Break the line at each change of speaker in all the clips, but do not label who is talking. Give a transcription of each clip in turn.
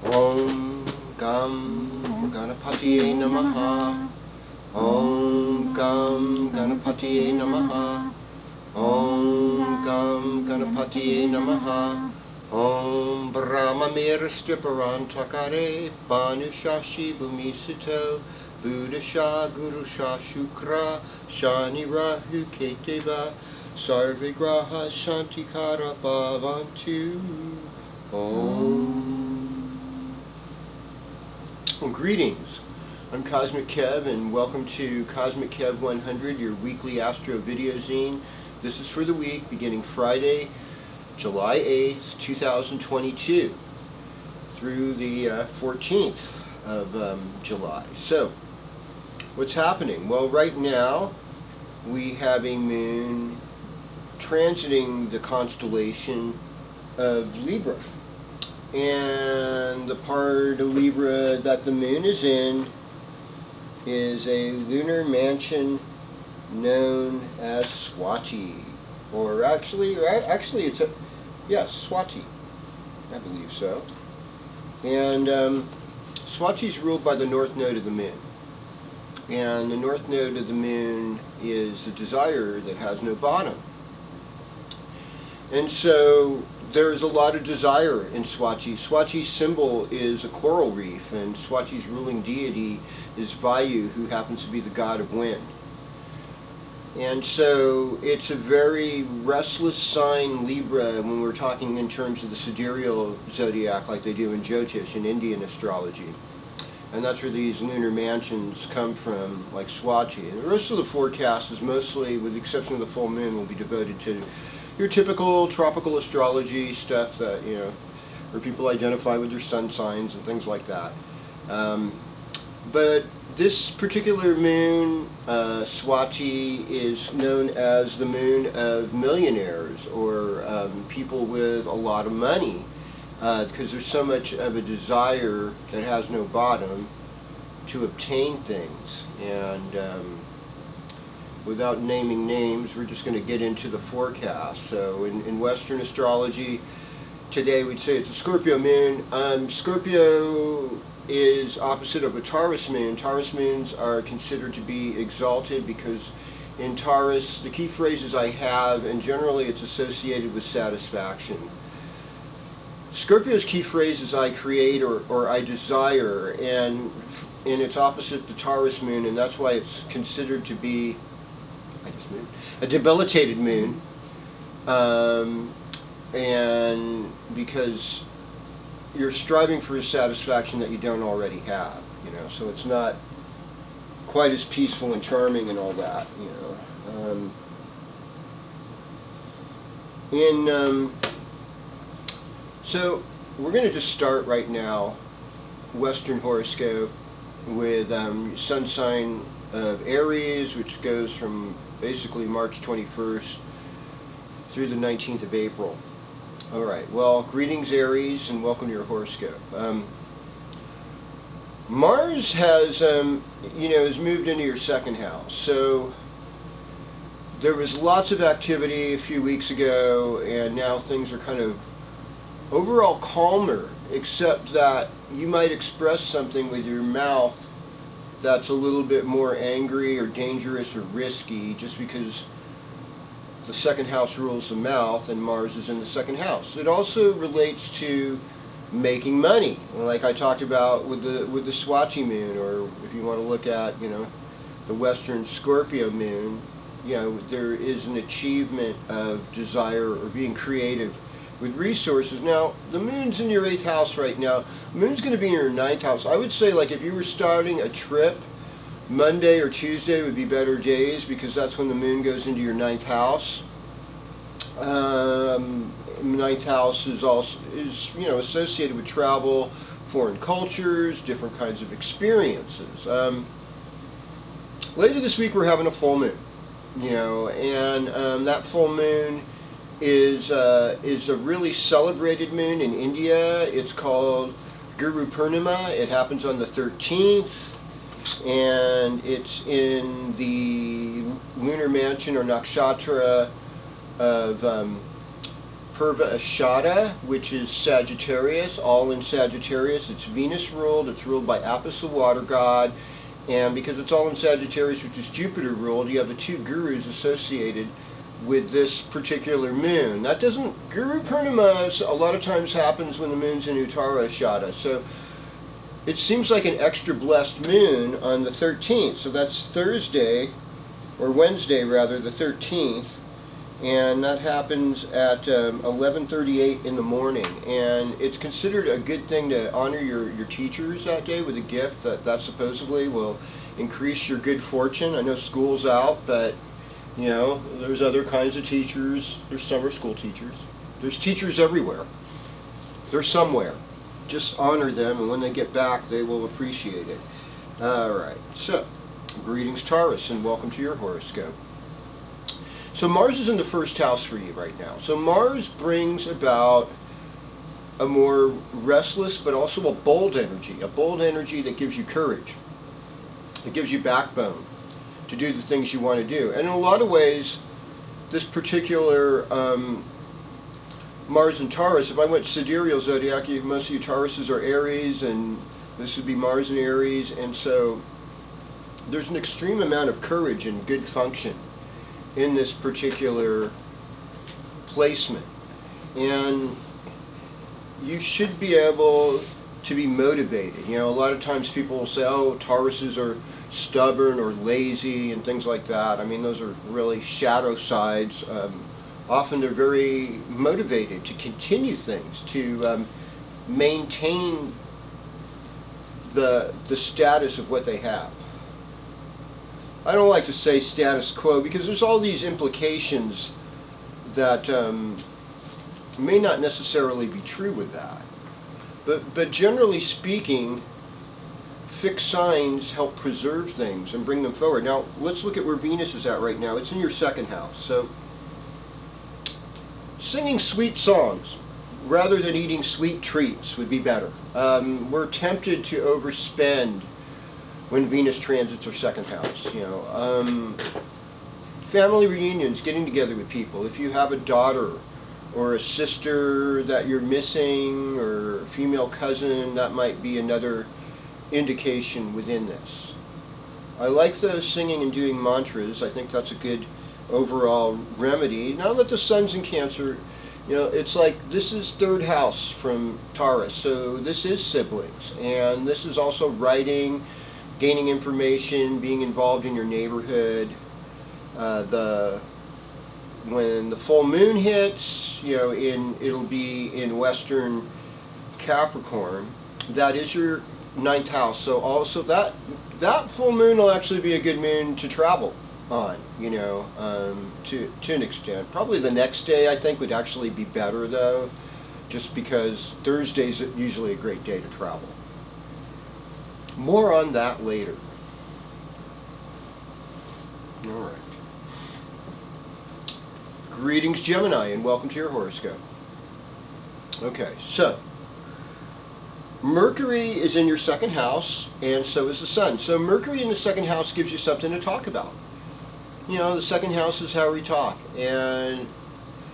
Om Gam Ganapatiye Namaha. Om Gam Ganapatiye Namaha. Om Gam Ganapatiye Namaha. Om Brahma Miristiparantakare Banushashi Bumisito Buddhasha Gurusha Shukra Shani Rahu Keteva Sarvigraha Shantikara Bhavantu. Well, greetings. I'm Cosmic Kev, and welcome to Cosmic Kev 100, your weekly astro video zine. This is for the week beginning Friday, July 8th, 2022 through the 14th of July. So, what's happening? Well, right now we have a moon transiting the constellation of Libra. And the part of Libra that the moon is in is a lunar mansion known as Swati. Or actually it's Swati. I believe so. And Swati is ruled by the north node of the moon. And the north node of the moon is a desire that has no bottom. And so there's a lot of desire in Swati. Swati's symbol is a coral reef, and Swati's ruling deity is Vayu, who happens to be the god of wind. And so it's a very restless sign, Libra, when we're talking in terms of the sidereal zodiac, like they do in Jyotish in Indian astrology. And that's where these lunar mansions come from, like Swati. And the rest of the forecast is mostly, with the exception of the full moon, will be devoted to your typical tropical astrology stuff that, where people identify with their sun signs and things like that. But this particular moon, Swati, is known as the moon of millionaires, or people with a lot of money, because there's so much of a desire that has no bottom to obtain things. And without naming names, we're just going to get into the forecast. So in Western astrology, today we'd say it's a Scorpio moon. Scorpio is opposite of a Taurus moon. Taurus moons are considered to be exalted because in Taurus, the key phrases I have, and generally it's associated with satisfaction. Scorpio's key phrases I create or I desire, and it's opposite the Taurus moon, and that's why it's considered to be a debilitated moon, and because you're striving for a satisfaction that you don't already have, so it's not quite as peaceful and charming and all that, so we're going to just start right now, Western horoscope, with sun sign of Aries, which goes from basically March 21st through the 19th of April. Alright, well, greetings Aries, and welcome to your horoscope. Mars has, has moved into your second house. So there was lots of activity a few weeks ago, and now things are kind of overall calmer, except that you might express something with your mouth that's a little bit more angry or dangerous or risky, just because the second house rules the mouth and Mars is in the second house. It also relates to making money, like I talked about with the Swati moon, or if you want to look at the Western Scorpio moon, there is an achievement of desire or being creative with resources. Now, the moon's in your 8th house right now. The moon's going to be in your 9th house. I would say, like, if you were starting a trip, Monday or Tuesday would be better days, because that's when the moon goes into your 9th house. 9th house is associated with travel, foreign cultures, different kinds of experiences. Later this week we're having a full moon, and that full moon is a really celebrated moon in India. It's called Guru Purnima. It happens on the 13th, and it's in the lunar mansion or nakshatra of Purva Ashada, which is Sagittarius, all in Sagittarius. It's Venus ruled, it's ruled by Apis, the water god, and because it's all in Sagittarius, which is Jupiter ruled, you have the two gurus associated with this particular moon. That doesn't, Guru Purnima a lot of times happens when the moon's in Uttara Ashada, so it seems like an extra blessed moon on the 13th, so that's Thursday, or Wednesday rather, the 13th, and that happens at 11:38 in the morning, and it's considered a good thing to honor your teachers that day with a gift that supposedly will increase your good fortune. I know school's out, but you know, there's other kinds of teachers. There's summer school teachers. There's teachers everywhere. They're somewhere. Just honor them, and when they get back, they will appreciate it. All right, so greetings, Taurus, and welcome to your horoscope. So Mars is in the first house for you right now. So Mars brings about a more restless, but also a bold energy that gives you courage. It gives you backbone to do the things you want to do. And in a lot of ways, this particular Mars and Taurus, if I went sidereal zodiac, most of you Tauruses are Aries, and this would be Mars and Aries, and so there's an extreme amount of courage and good function in this particular placement. And you should be able to be motivated. You know, a lot of times people will say, oh, Tauruses are stubborn or lazy and things like that. I mean, those are really shadow sides. Often they're very motivated to continue things, to maintain the status of what they have. I don't like to say status quo because there's all these implications that may not necessarily be true with that. But generally speaking, fixed signs help preserve things and bring them forward. Now, let's look at where Venus is at right now. It's in your second house. So, singing sweet songs rather than eating sweet treats would be better. We're tempted to overspend when Venus transits our second house. You know, family reunions, getting together with people. If you have a daughter or a sister that you're missing, or a female cousin, that might be another indication within this. I like the singing and doing mantras. I think that's a good overall remedy. Now that the sun's in Cancer, you know, it's like this is third house from Taurus, so this is siblings, and this is also writing, gaining information, being involved in your neighborhood. When the full moon hits, you know, it'll be in Western Capricorn. That is your ninth house. So also that full moon will actually be a good moon to travel on, you know, to an extent. Probably the next day I think would actually be better though, just because Thursday's usually a great day to travel. More on that later. All right. Greetings, Gemini, and welcome to your horoscope. Okay, so Mercury is in your second house, and so is the Sun. So Mercury in the second house gives you something to talk about. You know, the second house is how we talk, and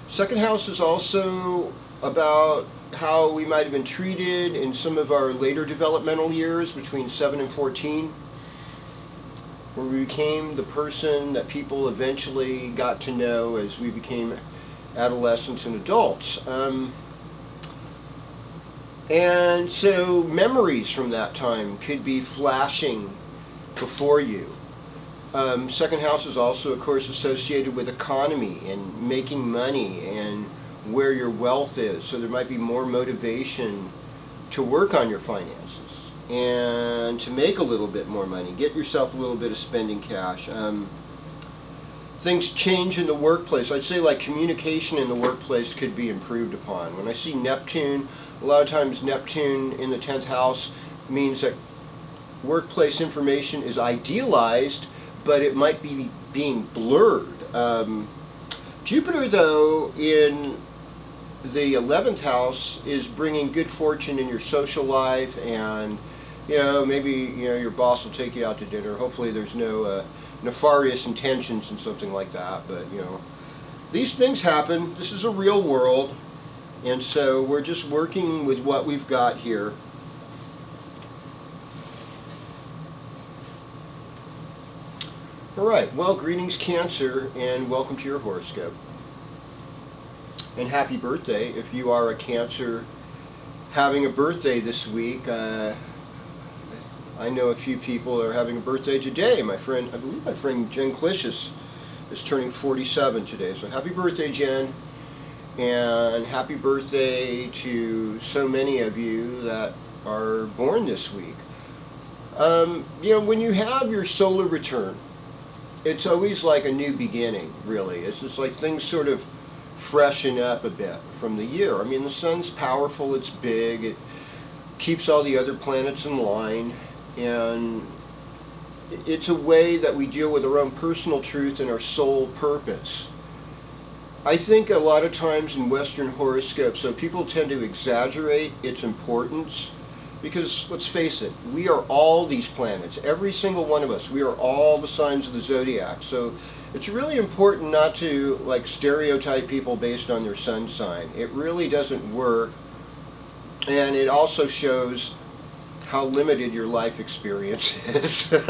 second house is also about how we might have been treated in some of our later developmental years between 7 and 14, where we became the person that people eventually got to know as we became adolescents and adults. And so memories from that time could be flashing before you. Second house is also, of course, associated with economy and making money and where your wealth is. So there might be more motivation to work on your finances and to make a little bit more money. Get yourself a little bit of spending cash. Things change in the workplace. I'd say like communication in the workplace could be improved upon. When I see Neptune, a lot of times Neptune in the 10th house means that workplace information is idealized, but it might be being blurred. Jupiter, though, in the 11th house is bringing good fortune in your social life, and you know, maybe you know your boss will take you out to dinner. Hopefully there's no nefarious intentions and something like that, but you know, these things happen. This is a real world. And so we're just working with what we've got here. All right, well, greetings Cancer, and welcome to your horoscope. And happy birthday if you are a Cancer having a birthday this week. I know a few people are having a birthday today. I believe my friend Jen Clishis is turning 47 today. So happy birthday, Jen. And happy birthday to so many of you that are born this week. When you have your solar return, it's always like a new beginning, really. It's just like things sort of freshen up a bit from the year. I mean, the sun's powerful, it's big, it keeps all the other planets in line, and it's a way that we deal with our own personal truth and our soul purpose. I think a lot of times in Western horoscopes, so people tend to exaggerate its importance, because let's face it, we are all these planets, every single one of us. We are all the signs of the zodiac. So it's really important not to like stereotype people based on their sun sign. It really doesn't work, and it also shows how limited your life experience is. And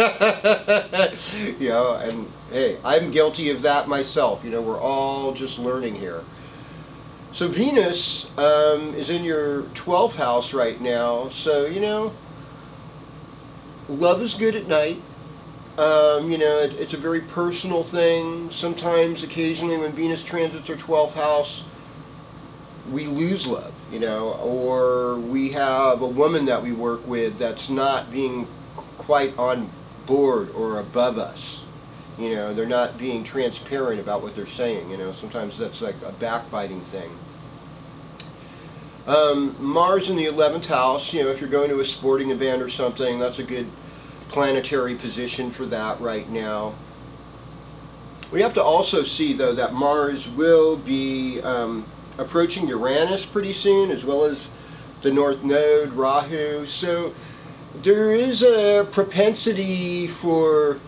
hey, I'm guilty of that myself. We're all just learning here. So Venus is in your 12th house right now. So, love is good at night. It's a very personal thing. Sometimes, occasionally, when Venus transits our 12th house, we lose love, or we have a woman that we work with that's not being quite on board or above us. They're not being transparent about what they're saying. Sometimes that's like a backbiting thing. Mars in the 11th house, if you're going to a sporting event or something, that's a good planetary position for that right now. We have to also see, though, that Mars will be approaching Uranus pretty soon, as well as the North Node, Rahu. So there is a propensity for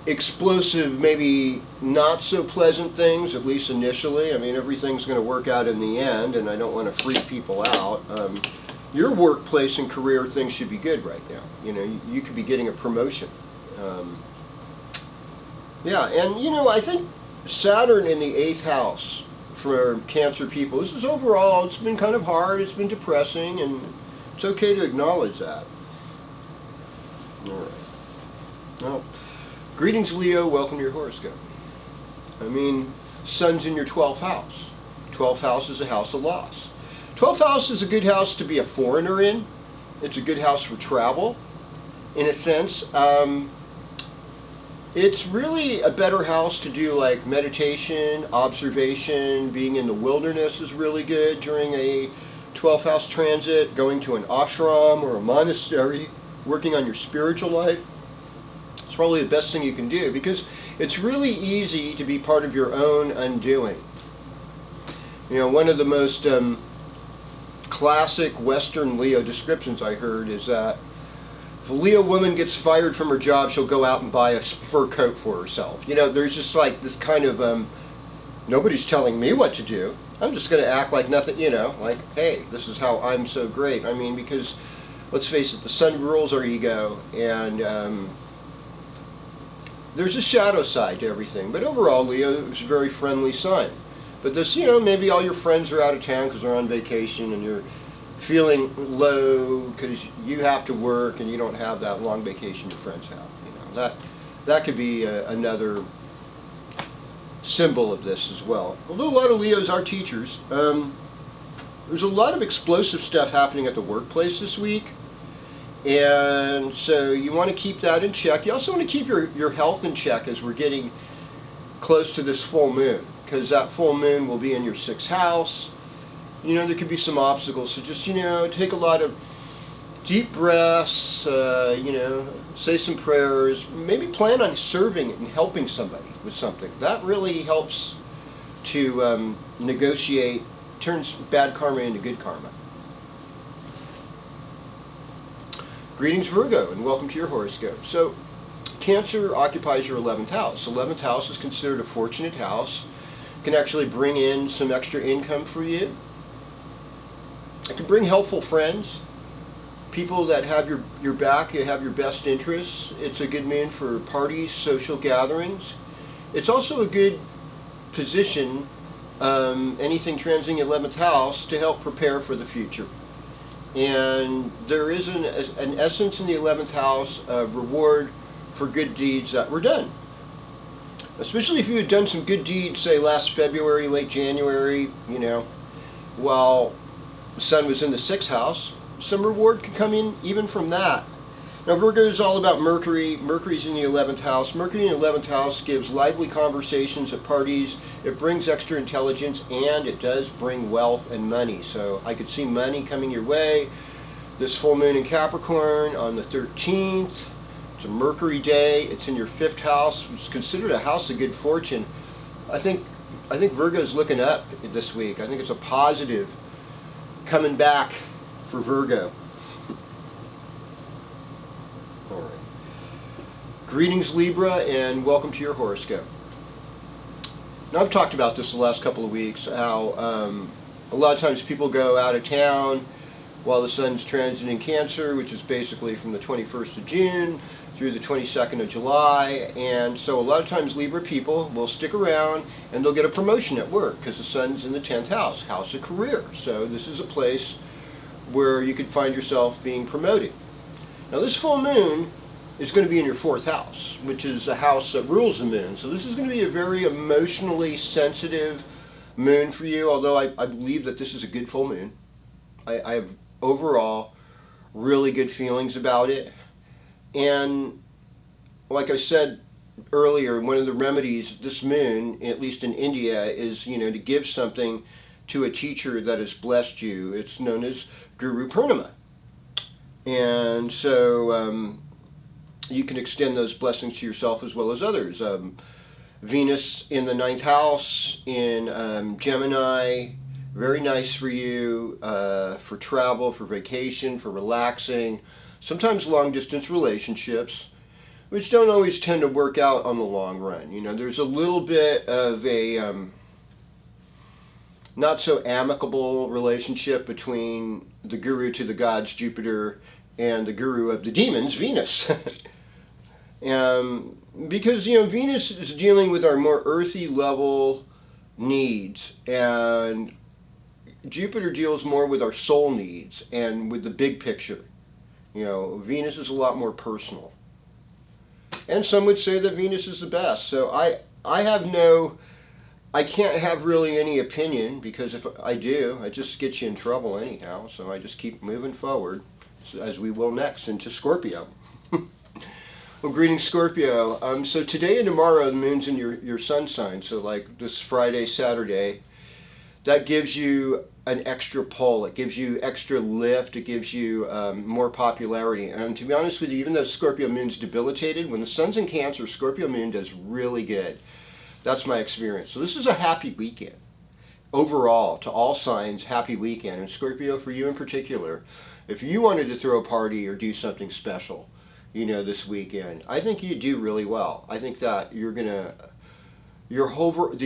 explosive, maybe not so pleasant things, at least initially. I mean, everything's going to work out in the end, and I don't want to freak people out. Your workplace and career, things should be good right now. You could be getting a promotion. I think Saturn in the 8th house for Cancer people, this is overall, it's been kind of hard, it's been depressing, and it's okay to acknowledge that. All right. Well, greetings, Leo. Welcome to your horoscope. I mean, Sun's in your 12th house. 12th house is a house of loss. 12th house is a good house to be a foreigner in. It's a good house for travel, in a sense. It's really a better house to do like meditation, observation. Being in the wilderness is really good during a 12th house transit. Going to an ashram or a monastery, working on your spiritual life. It's probably the best thing you can do, because it's really easy to be part of your own undoing. One of the most classic Western Leo descriptions I heard is that if a Leo woman gets fired from her job, she'll go out and buy a fur coat for herself. There's just like this kind of, nobody's telling me what to do. I'm just going to act like nothing, like, hey, this is how I'm so great. I mean, because, let's face it, the sun rules our ego, and there's a shadow side to everything. But overall, Leo is a very friendly sign. But this, maybe all your friends are out of town because they're on vacation, and you're feeling low because you have to work and you don't have that long vacation your friends have. That could be another symbol of this as well. Although a lot of Leos are teachers, there's a lot of explosive stuff happening at the workplace this week. And so you want to keep that in check. You also want to keep your health in check as we're getting close to this full moon, because that full moon will be in your 6th house. There could be some obstacles. So just, take a lot of deep breaths, say some prayers, maybe plan on serving and helping somebody with something. That really helps to negotiate, turns bad karma into good karma. Greetings, Virgo, and welcome to your horoscope. So, Cancer occupies your 11th house. 11th house is considered a fortunate house. Can actually bring in some extra income for you. It can bring helpful friends, people that have your back, have your best interests. It's a good moon for parties, social gatherings. It's also a good position, anything transiting 11th house, to help prepare for the future. And there is an essence in the 11th house of reward for good deeds that were done. Especially if you had done some good deeds, say last February, late January, while the sun was in the 6th house, some reward could come in even from that. Now Virgo is all about Mercury. Mercury's in the 11th house. Mercury in the 11th house gives lively conversations at parties. It brings extra intelligence, and it does bring wealth and money. So I could see money coming your way. This full moon in Capricorn on the 13th. It's a Mercury day. It's in your 5th house. It's considered a house of good fortune. I think Virgo's looking up this week. I think it's a positive coming back for Virgo. All right. Greetings, Libra, and welcome to your horoscope. Now, I've talked about this the last couple of weeks, how a lot of times people go out of town while the sun's transiting Cancer, which is basically from the 21st of June through the 22nd of July, and so a lot of times Libra people will stick around and they'll get a promotion at work because the sun's in the 10th house, house of career. So this is a place where you could find yourself being promoted. Now this full moon is going to be in your 4th house, which is a house that rules the moon. So this is going to be a very emotionally sensitive moon for you, although I believe that this is a good full moon. I have overall really good feelings about it. And like I said earlier, one of the remedies this moon, at least in India, is to give something to a teacher that has blessed you. It's known as Guru Purnima. And so you can extend those blessings to yourself as well as others. Venus in the 9th house in Gemini, very nice for you, for travel, for vacation, for relaxing. Sometimes long distance relationships, which don't always tend to work out on the long run. There's a little bit of a not so amicable relationship between the guru to the gods, Jupiter, and the guru of the demons, Venus. Because, Venus is dealing with our more earthy level needs, and Jupiter deals more with our soul needs and with the big picture. Venus is a lot more personal. And some would say that Venus is the best. So I can't have really any opinion, because if I do, I just get you in trouble anyhow. So I just keep moving forward, as we will next, into Scorpio. Well, greetings, Scorpio. So today and tomorrow, the moon's in your sun sign. So like this Friday, Saturday, that gives you an extra pull. It gives you extra lift. It gives you more popularity. And to be honest with you, even though Scorpio moon's debilitated, when the sun's in Cancer, Scorpio moon does really good. That's my experience. So this is a happy weekend. Overall, to all signs, happy weekend. And Scorpio, for you in particular, if you wanted to throw a party or do something special, this weekend, I think you do really well. I think that the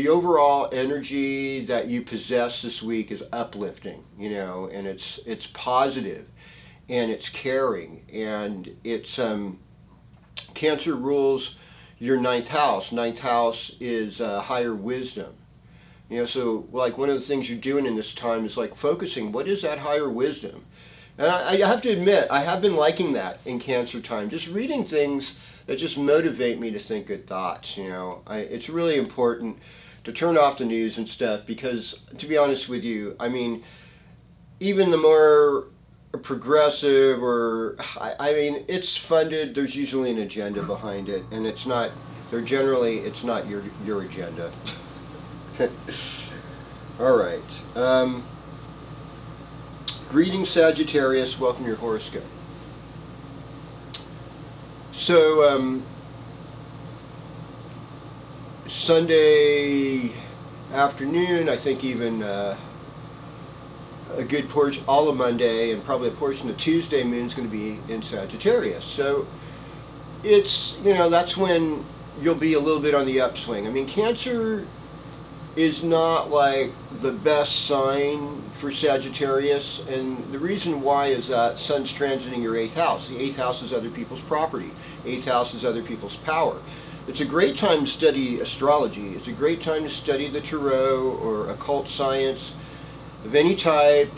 overall energy that you possess this week is uplifting, and it's positive, and it's caring, and it's Cancer rules your 9th house. 9th house is higher wisdom. So like one of the things you're doing in this time is like focusing, what is that higher wisdom? And I have to admit, I have been liking that in Cancer time, just reading things that just motivate me to think good thoughts. It's really important to turn off the news and stuff, because to be honest with you, even the more progressive it's funded, there's usually an agenda behind it, and it's not your agenda. All right. Greetings, Sagittarius. Welcome to your horoscope. So, Sunday afternoon, I think even a good portion, all of Monday, and probably a portion of Tuesday, moon's going to be in Sagittarius. So, it's, that's when you'll be a little bit on the upswing. Cancer is not like the best sign for Sagittarius, and the reason why is that Sun's transiting your 8th house. The 8th house is other people's property. 8th house is other people's power. It's a great time to study astrology. It's a great time to study the tarot or occult science of any type,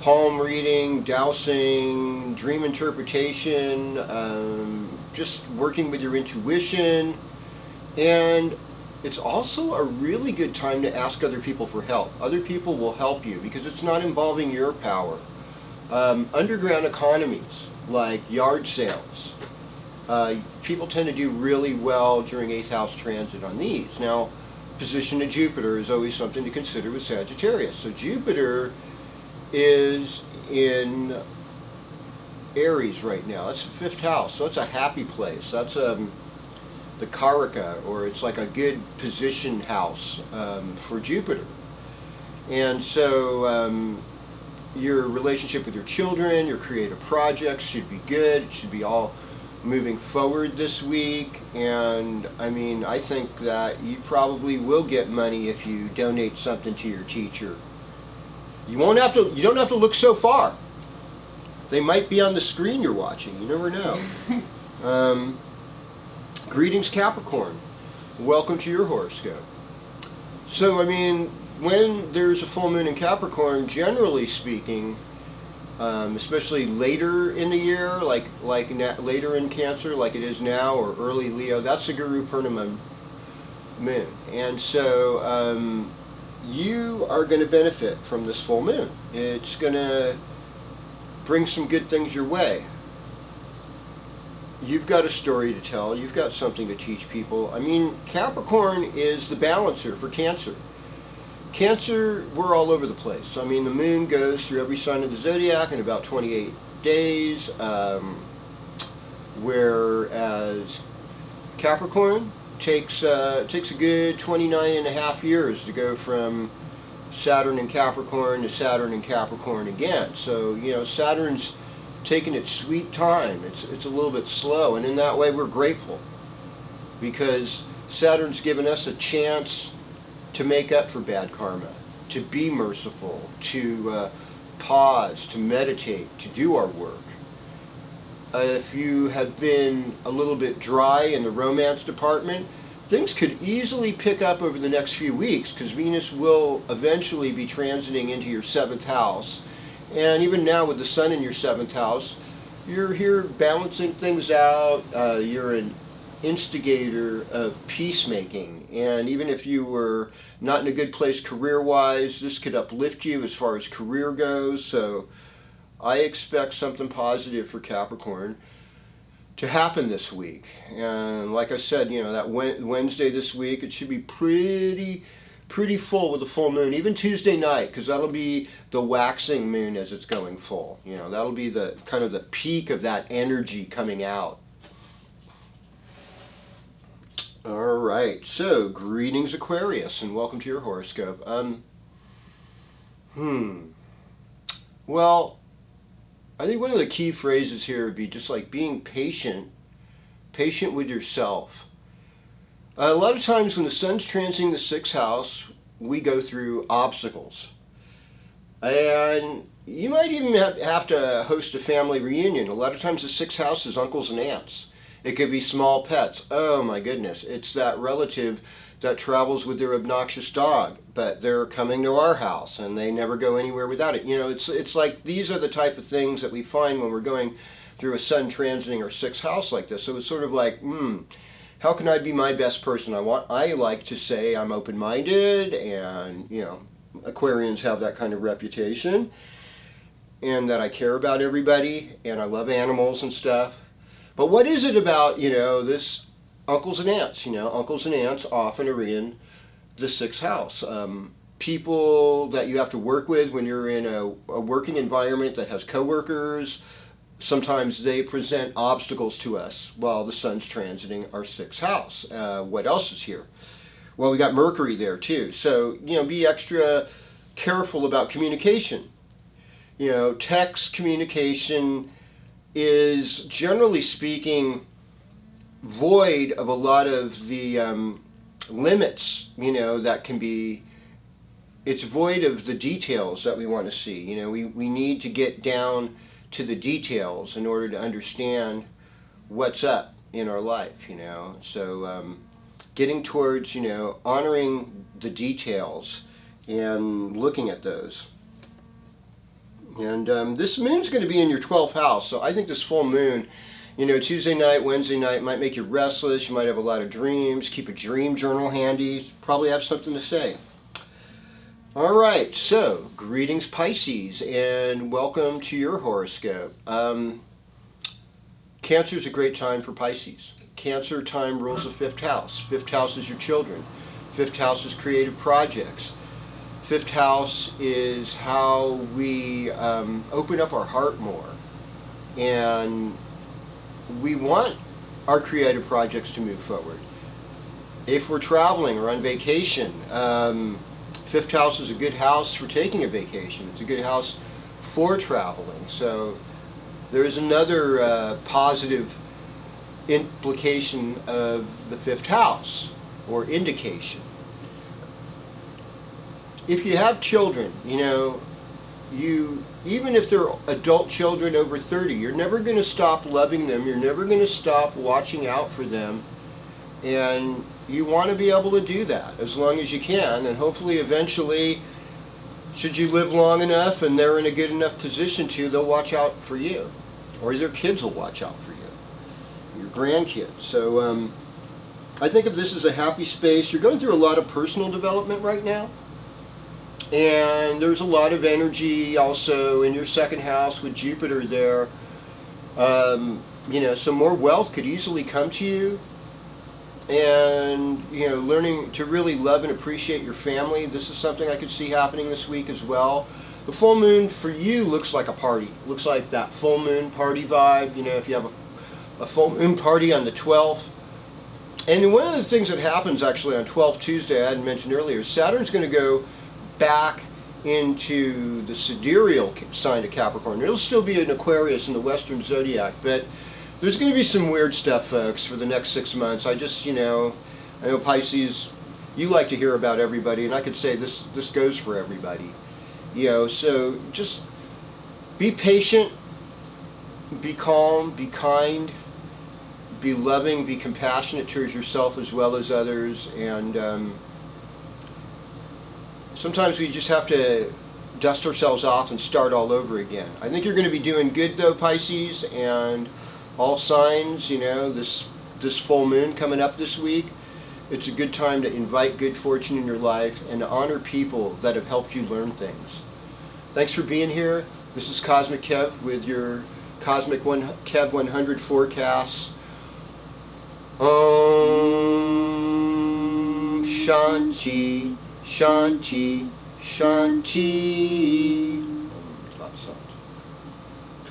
palm reading, dowsing, dream interpretation, just working with your intuition. And it's also a really good time to ask other people for help. Other people will help you because it's not involving your power. Underground economies, like yard sales, people tend to do really well during 8th house transit on these. Now, position of Jupiter is always something to consider with Sagittarius. So Jupiter is in Aries right now. That's the 5th house, so it's a happy place. That's the Karaka, or it's like a good position house for Jupiter. And so your relationship with your children, your creative projects should be good. It should be all moving forward this week. And I mean, I think that you probably will get money if you donate something to your teacher. You don't have to look so far. They might be on the screen you're watching. You never know. Greetings, Capricorn. Welcome to your horoscope. So, I mean, when there's a full moon in Capricorn, generally speaking, especially later in the year, like later in Cancer, like it is now, or early Leo, that's the Guru Purnima moon. And so you are going to benefit from this full moon. It's going to bring some good things your way. You've got a story to tell. You've got something to teach people. I mean, Capricorn is the balancer for Cancer. Cancer, we're all over the place. I mean, the moon goes through every sign of the zodiac in about 28 days, whereas Capricorn takes a good 29 and a half years to go from Saturn in Capricorn to Saturn in Capricorn again. So, you know, Saturn's taking its sweet time. It's a little bit slow, and in that way we're grateful, because Saturn's given us a chance to make up for bad karma, to be merciful, to pause, to meditate, to do our work. If you have been a little bit dry in the romance department, things could easily pick up over the next few weeks, because Venus will eventually be transiting into your 7th house. And even now with the Sun in your 7th house, you're here balancing things out. You're an instigator of peacemaking. And even if you were not in a good place career-wise, this could uplift you as far as career goes. So I expect something positive for Capricorn to happen this week. And like I said, you know, that Wednesday this week, it should be pretty full with the full moon, even Tuesday night, because that'll be the waxing moon as it's going full. You know, that'll be the kind of the peak of that energy coming out. All right, so greetings, Aquarius, and welcome to your horoscope. Well, I think one of the key phrases here would be just like being patient with yourself. A lot of times when the Sun's transiting the 6th house, we go through obstacles. And you might even have to host a family reunion. A lot of times the 6th house is uncles and aunts. It could be small pets. Oh my goodness, it's that relative that travels with their obnoxious dog, but they're coming to our house and they never go anywhere without it. You know, it's like these are the type of things that we find when we're going through a Sun transiting our 6th house like this. So it's sort of like, how can I be my best person? I like to say I'm open-minded, and, you know, Aquarians have that kind of reputation, and that I care about everybody, and I love animals and stuff. But what is it about, you know, this uncles and aunts? You know, uncles and aunts often are in the 6th house. People that you have to work with when you're in a working environment that has coworkers. Sometimes they present obstacles to us while the Sun's transiting our 6th house. What else is here? Well, we got Mercury there too. So, you know, be extra careful about communication. You know, text communication is, generally speaking, void of a lot of the limits, that can be, it's void of the details that we want to see. We need to get down to the details in order to understand what's up in our life, So getting towards, honoring the details and looking at those. And this moon's going to be in your 12th house, so I think this full moon, Tuesday night, Wednesday night might make you restless. You might have a lot of dreams. Keep a dream journal handy. Probably have something to say. All right, so greetings Pisces, and welcome to your horoscope. Cancer is a great time for Pisces. Cancer time rules the 5th house. 5th house is your children. 5th house is creative projects. 5th house is how we open up our heart more. And we want our creative projects to move forward. If we're traveling or on vacation, 5th house is a good house for taking a vacation. It's a good house for traveling. So there's another positive implication of the 5th house, or indication. If you have children, even if they're adult children over 30, you're never going to stop loving them. You're never going to stop watching out for them. And you want to be able to do that as long as you can. And hopefully eventually, should you live long enough and they're in a good enough position to, they'll watch out for you. Or their kids will watch out for you. Your grandkids. So I think of this as a happy space. You're going through a lot of personal development right now. And there's a lot of energy also in your 2nd house with Jupiter there. Some more wealth could easily come to you. And, learning to really love and appreciate your family. This is something I could see happening this week as well. The full moon for you looks like a party. Looks like that full moon party vibe. If you have a full moon party on the 12th. And one of the things that happens actually on 12 Tuesday, I hadn't mentioned earlier, Saturn's going to go back into the sidereal sign of Capricorn. It'll still be an Aquarius in the Western Zodiac, but there's going to be some weird stuff, folks, for the next 6 months. I know Pisces, you like to hear about everybody, and I could say this goes for everybody. So just be patient, be calm, be kind, be loving, be compassionate towards yourself as well as others, and sometimes we just have to dust ourselves off and start all over again. I think you're going to be doing good though, Pisces, and all signs, this full moon coming up this week, it's a good time to invite good fortune in your life and to honor people that have helped you learn things. Thanks for being here. This is Cosmic Kev with your Cosmic Kev 100 forecasts. Shanti, Shanti, Shanti. Lots of songs.